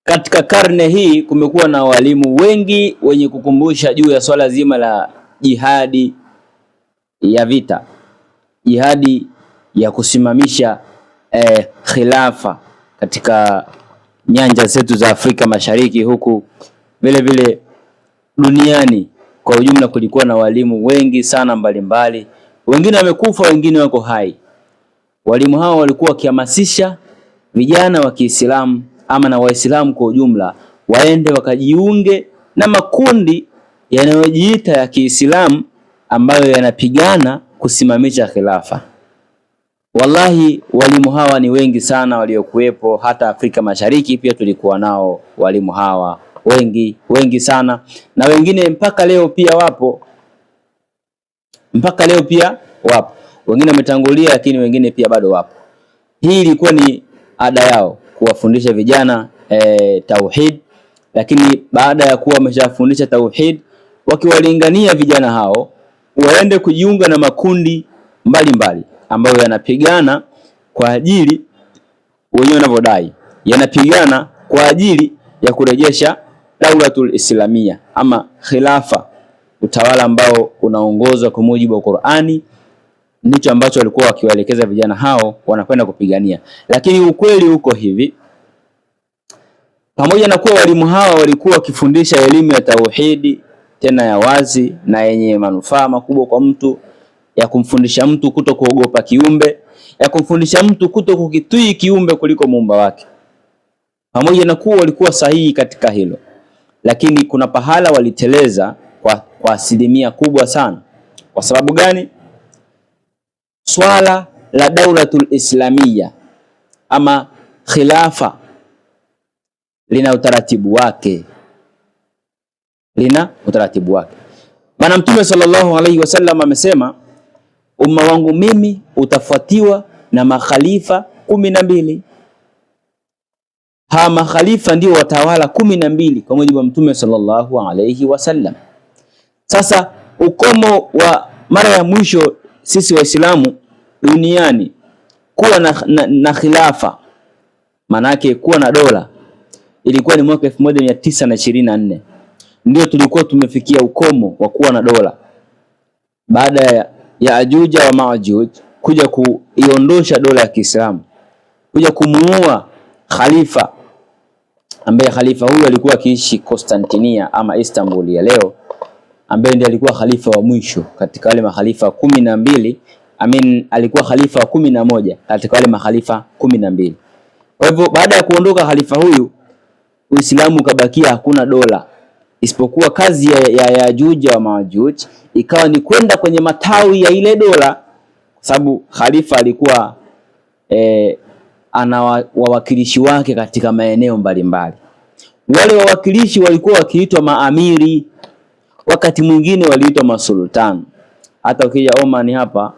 Katika karne hii kumekuwa na walimu wengi wenye kukumbusha juu ya swala zima la jihadi ya vita, jihadi ya kusimamisha khilafa katika nyanja zetu za Afrika Mashariki, huku vile vile duniani kwa ujumla. Kulikuwa na walimu wengi sana mbalimbali, wengine wamekufa, wengine wako hai. Walimu hao walikuwa wakihamasisha vijana wa Kiislamu ama na Waislamu kwa ujumla waende wakajiunge na makundi yanayojiita ya Kiislamu ambayo yanapigana kusimamisha khilafa. Wallahi, walimu hawa ni wengi sana waliokuwepo, hata Afrika Mashariki pia tulikuwa nao walimu hawa wengi sana, na wengine mpaka leo pia wapo, wengine wametangulia, lakini wengine pia bado wapo. Hii ilikuwa ni ada yao kuwafundisha vijana tauhid, lakini baada ya kuwa wameshafundisha tauhid, wakiwalingania vijana hao waende kujiunga na makundi mbalimbali ambayo yanapigana kwa ajili, wenyewe wanavyodai, yanapigana kwa ajili ya kurejesha Daulatul Islamia ama khilafa, utawala ambao unaongozwa kwa mujibu wa Qur'ani. Ndicho ambacho walikuwa wakiwaelekeza vijana hao wanakwenda kupigania. Lakini ukweli uko hivi, pamoja na kuwa walimu hawa walikuwa wakifundisha elimu ya tauhidi, tena ya wazi na yenye manufaa makubwa kwa mtu, ya kumfundisha mtu kuto kuogopa kiumbe, ya kumfundisha mtu kuto kukitii kiumbe kuliko muumba wake, pamoja na kuwa walikuwa sahihi katika hilo, lakini kuna pahala waliteleza kwa asilimia kubwa sana. Kwa sababu gani? Swala la Daulatul Islamia ama khilafa lina utaratibu wake, Bwana Mtume sallallahu alaihi wasallam amesema, umma wangu mimi utafuatiwa na makhalifa 12. Hawa makhalifa ndio watawala 12 kwa mujibu wa Mtume sallallahu alaihi wasallam. Sasa ukomo wa mara ya mwisho sisi Waislamu duniani kuwa na khilafa, manake kuwa na dola, ilikuwa ni mwaka 1924. Ndio tulikuwa tumefikia ukomo wa kuwa na dola, baada ya Ajuja wa Majuj kuja kuiondosha dola ya Kiislamu, kuja kumuua khalifa, ambaye khalifa huyu alikuwa akiishi Konstantinia ama Istanbul ya leo, ambaye ndiye alikuwa khalifa wa mwisho katika wale makhalifa 12. Alikuwa khalifa wa 11 katika wale makhalifa 12. Kwa hivyo baada ya kuondoka khalifa huyu, Uislamu ukabakia hakuna dola, isipokuwa kazi ya Yajuja wa Majuj ikawa ni kwenda kwenye matawi ya ile dola, kwa sababu khalifa alikuwa ana wawakilishi wake katika maeneo mbalimbali. Wale wawakilishi walikuwa wakiitwa maamiri, wakati mwingine waliitwa masultan. Hata ukija Oman hapa,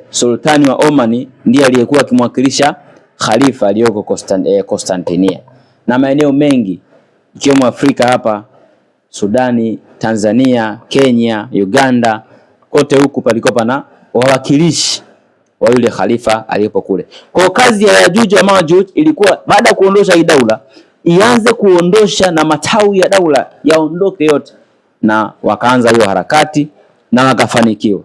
sultani wa Oman ndiye aliyekuwa akimwakilisha khalifa aliyoko Konstantinia, na maeneo mengi ikiwemo Afrika hapa, Sudani, Tanzania, Kenya, Uganda, kote huku palikuwa pana wawakilishi wa yule khalifa aliyepo kule. Kwa kazi ya Yajuj wa Majuj ilikuwa baada ya kuondosha hii daula, ianze kuondosha na matawi ya daula yaondoke yote, na wakaanza hiyo harakati na wakafanikiwa.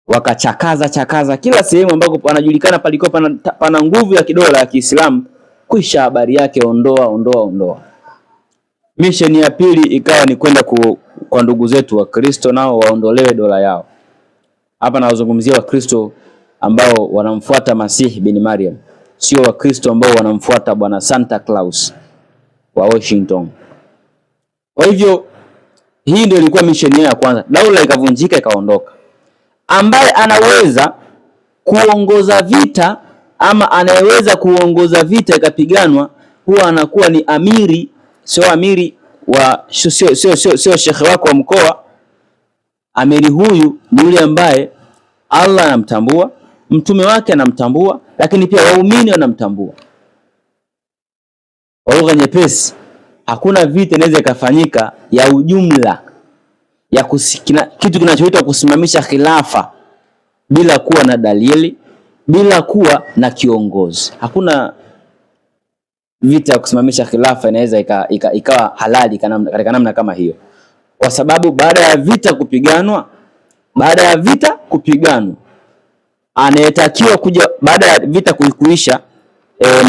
Wakachakaza kila sehemu ambako panajulikana palikuwa pana nguvu ya kidola ya Kiislamu, kisha habari yake ondoa. Mission ya pili ikawa ni kwenda kwa ndugu zetu wa Kristo, nao waondolewe dola yao. Hapa nawazungumzia Wakristo ambao wanamfuata Masih bin Maryam, sio Wakristo ambao wanamfuata bwana Santa Claus wa Washington. Kwa hivyo hii ndio ilikuwa mission ya kwanza. Daula ikavunjika, ikaondoka. Ambaye anaweza kuongoza vita ama anayeweza kuongoza vita ikapiganwa, huwa anakuwa ni amiri, sio amiri wa sio shekhe wako wa mkoa. Amiri huyu ni yule ambaye Allah anamtambua, mtume wake anamtambua, lakini pia waumini wanamtambua. Kwa lugha nyepesi, hakuna vita inaweza ikafanyika ya ujumla ya kitu kinachoitwa kusimamisha khilafa bila kuwa na dalili, bila kuwa na kiongozi. Hakuna vita ya kusimamisha khilafa inaweza ikawa halali katika namna kama hiyo, kwa sababu baada ya vita kupiganwa, anayetakiwa kuja baada ya vita kuisha,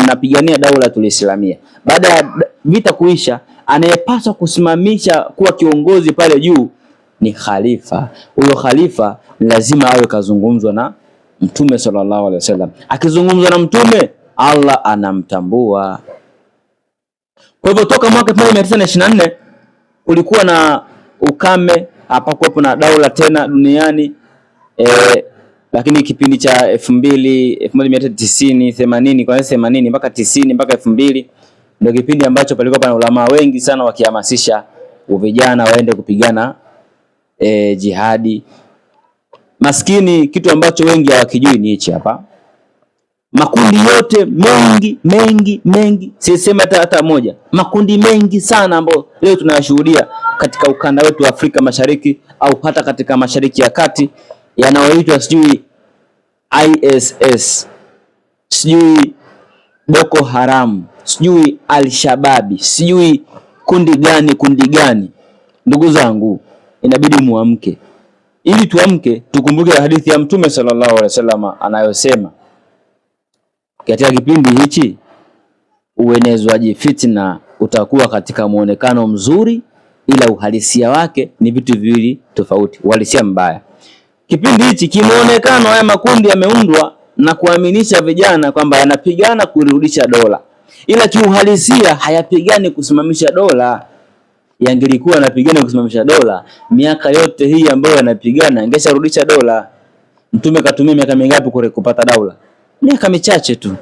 mnapigania Daulatul Islamia. Baada ya vita kuisha, anayepaswa kusimamisha kuwa kiongozi pale juu ni khalifa. Huyo khalifa lazima awe kazungumzwa na Mtume sallallahu alaihi wasallam. Akizungumzwa na Mtume, Allah anamtambua. Kwa hivyo toka mwaka 1924 kulikuwa na ukame, hapakuwepo na daula tena duniani. Lakini kipindi cha 1990 80 kuanzia 80 mpaka 90 mpaka 2000 ndio kipindi ambacho palikuwa pana ulama wengi sana wakihamasisha vijana waende kupigana jihadi. Maskini, kitu ambacho wengi hawakijui ni hichi hapa. Makundi yote mengi, sisema hata moja, makundi mengi sana ambayo leo tunayashuhudia katika ukanda wetu wa Afrika Mashariki au hata katika Mashariki ya Kati, yanayoitwa sijui ISS, sijui Boko Haram, sijui Al-Shababi, sijui kundi gani. Ndugu zangu, inabidi muamke. Ili tuamke, tukumbuke hadithi ya Mtume sallallahu alaihi wasallam anayosema katika kipindi hichi uenezwaji fitna utakuwa katika muonekano mzuri, ila uhalisia wake ni vitu viwili tofauti, uhalisia mbaya. Kipindi hichi kimuonekano, haya makundi yameundwa na kuaminisha vijana kwamba yanapigana kurudisha dola, ila kiuhalisia hayapigani kusimamisha dola. Yangelikuwa yanapigana kusimamisha dola, miaka yote hii ambayo yanapigana angesharudisha dola. Mtume katumia miaka mingapi kupata daula? Miaka michache tu.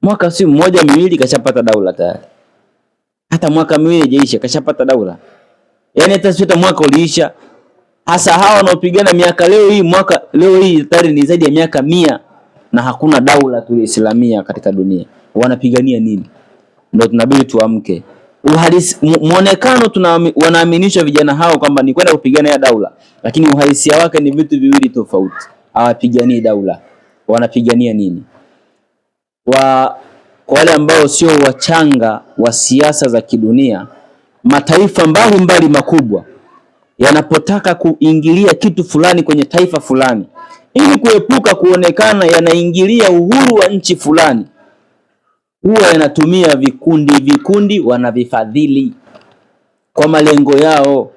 Mwaka si mmoja miwili kashapata daula tayari. Hata mwaka miwili haijaisha kashapata daula. Yaani hata mwaka uliisha. Hasa hawa wanaopigana miaka leo hii tayari ni zaidi ya miaka 100 na hakuna Daulatul Islamia katika dunia. Wanapigania nini? Ndio tunabidi tuamke. Muonekano wanaaminishwa vijana hao kwamba ni kwenda kupigana ya daula, lakini uhalisia wake ni vitu viwili tofauti. Hawapiganii daula. Wanapigania nini? Kwa wale ambao sio wachanga wa siasa za kidunia, mataifa mbalimbali makubwa yanapotaka kuingilia kitu fulani kwenye taifa fulani ili kuepuka kuonekana yanaingilia uhuru wa nchi fulani, huwa yanatumia vikundi wanavifadhili kwa malengo yao.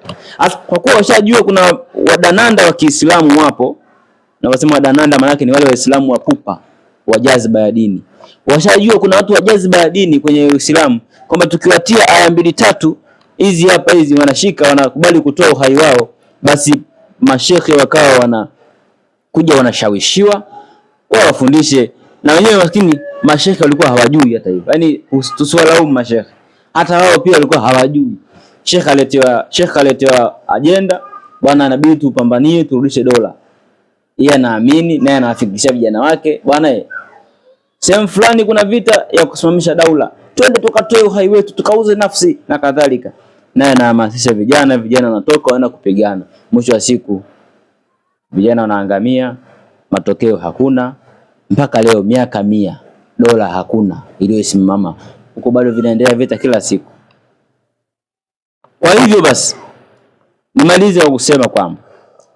Kwa kuwa washajua kuna wadananda wa Kiislamu wapo, na wasema wadananda maana yake ni wale waislamu wa pupa wa jazba ya dini. Washajua kuna watu wa jazba ya dini kwenye Uislamu kwamba tukiwatia aya 2-3 hizi hapa hizi wanashika, wanakubali kutoa uhai wao, basi mashekhe wakawa wanakuja wanashawishiwa wafundishe. Na wenyewe lakini mashekhe walikuwa hawajui hata hivyo. Yaani tusiwalaumu mashekhe. Hata wao pia walikuwa hawajui. Shekhe aletewa agenda, bwana inabidi tupambanie turudishe dola. Yeye anaamini naye anawafikishia vijana wake, bwana sehemu fulani kuna vita ya kusimamisha daula, twende tukatoe uhai wetu, tukauze nafsi na kadhalika. Naye anahamasisha vijana wanatoka wanaenda kupigana. Mwisho wa siku vijana wanaangamia, matokeo hakuna. Mpaka leo miaka 100 dola hakuna iliyosimama. Huko bado vinaendelea vita kila siku. Kwa hivyo basi nimalize kwa kusema kwamba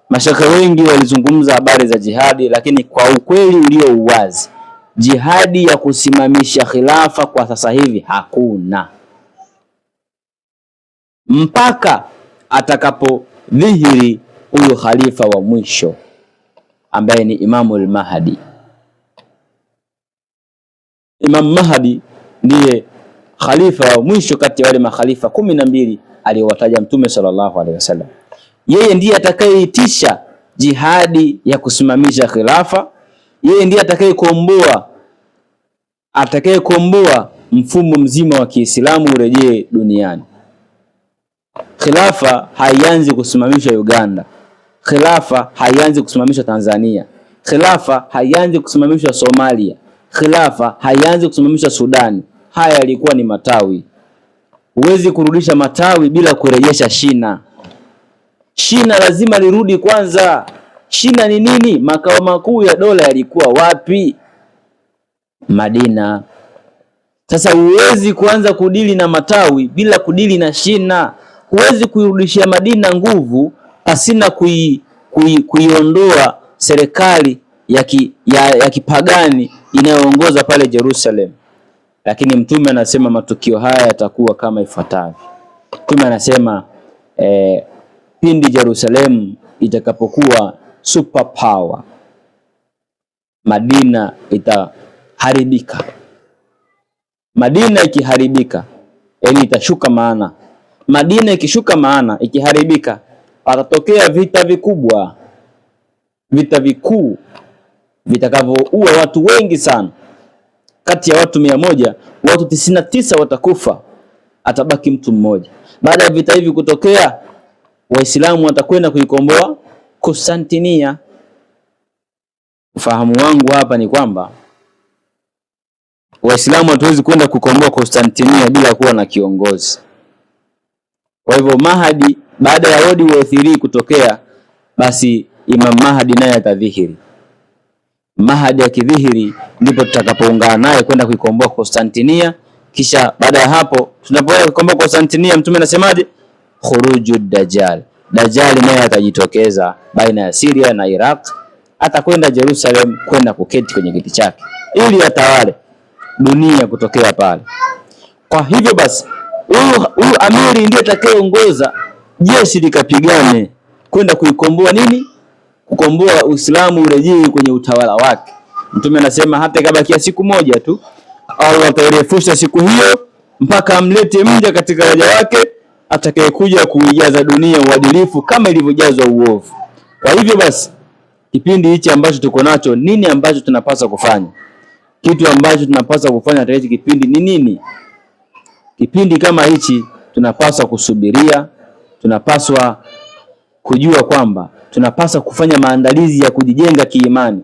mashaka wengi walizungumza habari za jihadi, lakini kwa ukweli ulio uwazi, jihadi ya kusimamisha khilafa kwa sasa hivi hakuna, mpaka atakapodhihiri huyo khalifa wa mwisho ambaye ni Imamul Mahdi. Imam Mahdi ndiye khalifa wa mwisho kati ya wale makhalifa 12 aliyowataja Mtume sallallahu alaihi wasallam. Yeye ndiye atakayeitisha jihadi ya kusimamisha khilafa. Yeye ndiye atakayekomboa mfumo mzima wa Kiislamu urejee duniani. Khilafa haianzi kusimamishwa Uganda. Khilafa haianzi kusimamishwa Tanzania. Khilafa haianzi kusimamishwa Somalia. Khilafa haianzi kusimamishwa Sudani. Haya yalikuwa ni matawi. Huwezi kurudisha matawi bila kurejesha shina. Shina lazima lirudi kwanza. Shina ni nini? Makao makuu ya dola yalikuwa wapi? Madina. Sasa huwezi kuanza kudili na matawi bila kudili na shina. Huwezi kuirudishia Madina nguvu pasina kuiondoa serikali ya kipagani inayoongoza pale Jerusalem. Lakini Mtume anasema matukio haya yatakuwa kama ifuatavyo. Mtume anasema pindi Jerusalem itakapokuwa super power, Madina itaharibika. Madina ikiharibika, yani itashuka maana. Madina ikishuka maana, ikiharibika, atatokea vita vikubwa, vita vikuu vitakavyoua watu wengi sana. Kati ya watu 100, watu 99 watakufa, atabaki mtu mmoja. Baada ya vita hivi kutokea, Waislamu watakwenda kuikomboa Konstantinia. Ufahamu wangu hapa ni kwamba Waislamu hatuwezi kwenda kukomboa Konstantinia bila kuwa na kiongozi. Kwa hivyo Mahdi, baada ya World War 3 kutokea, basi Imam Mahdi naye atadhihiri. Mahdi akidhihiri, ndipo tutakapoungana naye kwenda kuikomboa Konstantinia. Kisha baada ya hapo tunapoenda kukomboa Konstantinia, Mtume anasemaje? Khurujud Dajjal. Dajjal naye atajitokeza baina ya Syria na Iraq, atakwenda Jerusalem kwenda kuketi kwenye kiti chake ili atawale dunia kutokea pale. Kwa hivyo basi huyu amiri ndiye atakayeongoza jeshi likapigane kwenda kuikomboa nini? Kukomboa Uislamu urejee kwenye utawala wake. Mtume anasema hata kabakia siku moja tu, Allah atairefusha siku hiyo mpaka amlete mja katika waja wake atakayekuja kuijaza dunia uadilifu kama ilivyojazwa uovu. Kwa hivyo basi kipindi hichi ambacho tuko nacho, nini ambacho tunapaswa kufanya? Kitu ambacho tunapaswa kufanya katika hichi kipindi ni nini? Kipindi kama hichi tunapaswa kusubiria, tunapaswa kujua kwamba tunapaswa kufanya maandalizi ya kujijenga kiimani.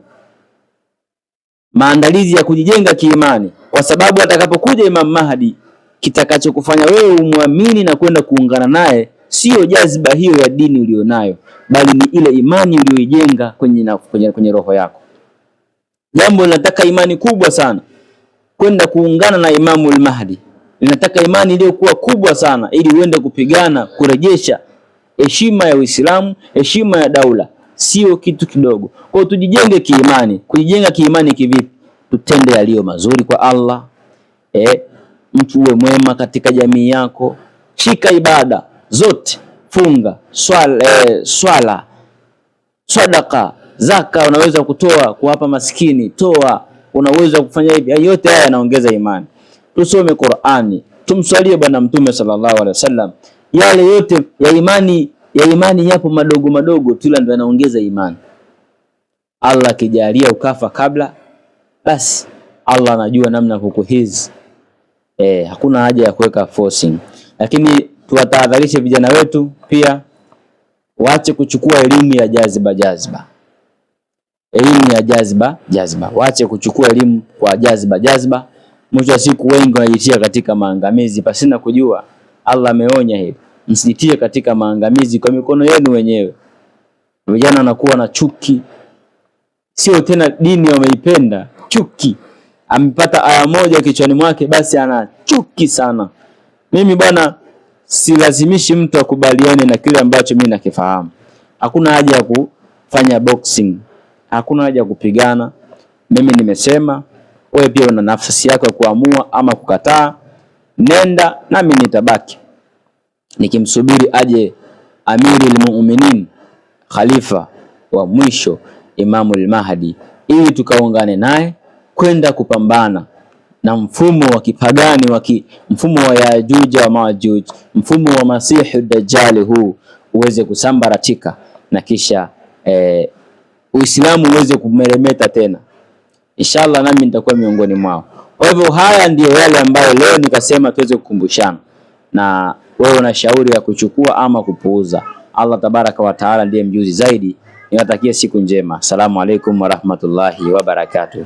Maandalizi ya kujijenga kiimani, kwa sababu atakapokuja Imam Mahdi, kitakachokufanya wewe umwamini na kwenda kuungana naye sio jaziba hiyo ya dini ulionayo, bali ni ile imani uliyoijenga kwenye roho yako. Jambo linataka imani kubwa sana kwenda kuungana na Imamul Mahdi. Linataka imani iliyokuwa kubwa sana ili uende kupigana kurejesha heshima ya Uislamu, heshima ya daula. Sio kitu kidogo. Kwa hiyo tujijenge kiimani. Kujijenga kiimani kivipi? Tutende yaliyo mazuri kwa Allah. Mtu uwe mwema katika jamii yako. Shika ibada zote, funga, swala, sadaka, zaka unaweza kutoa kuwapa maskini, toa. Unaweza kufanya hivi. Yote haya yanaongeza imani. Tusome Qur'ani, tumswalie bwana Mtume sallallahu alaihi wasallam. Yale yote ya imani yapo madogo madogo tu, ndio yanaongeza imani. Allah akijalia ukafa kabla, basi Allah anajua namna kukuhizi. Hakuna haja ya kuweka forcing. Lakini tuwatahadharishe vijana wetu pia waache kuchukua elimu ya jaziba. Elimu ya jaziba. Waache kuchukua elimu kwa jaziba. Mwisho wa siku wengi wanajitia katika maangamizi pasina kujua. Allah ameonya hivi, msijitie katika maangamizi kwa mikono yenu wenyewe. Vijana wanakuwa na chuki, sio tena dini wameipenda, chuki. Amepata aya moja kichwani mwake, basi ana chuki sana. Mimi bwana, silazimishi mtu akubaliane na kile ambacho mimi nakifahamu. Hakuna haja ya kufanya boxing, hakuna haja ya kupigana. Mimi nimesema, wewe pia una nafasi yako ya kuamua ama kukataa. Nenda nami nitabaki nikimsubiri aje Amirul Mu'minin, khalifa wa mwisho, Imamul Mahdi, ili tukaungane naye kwenda kupambana na mfumo wa kipagani mfumo wa Yajuj wa Majuj, mfumo wa Masihu Dajjal huu uweze kusambaratika na kisha Uislamu uweze kumeremeta tena. Inshallah nami nitakuwa miongoni mwao. Kwa hivyo haya ndiyo yale ambayo leo nikasema tuweze kukumbushana, na wewe una shauri ya kuchukua ama kupuuza. Allah tabaraka wa taala ndiye mjuzi zaidi. Niwatakie siku njema. Asalamu alaykum wa rahmatullahi wa barakatuh.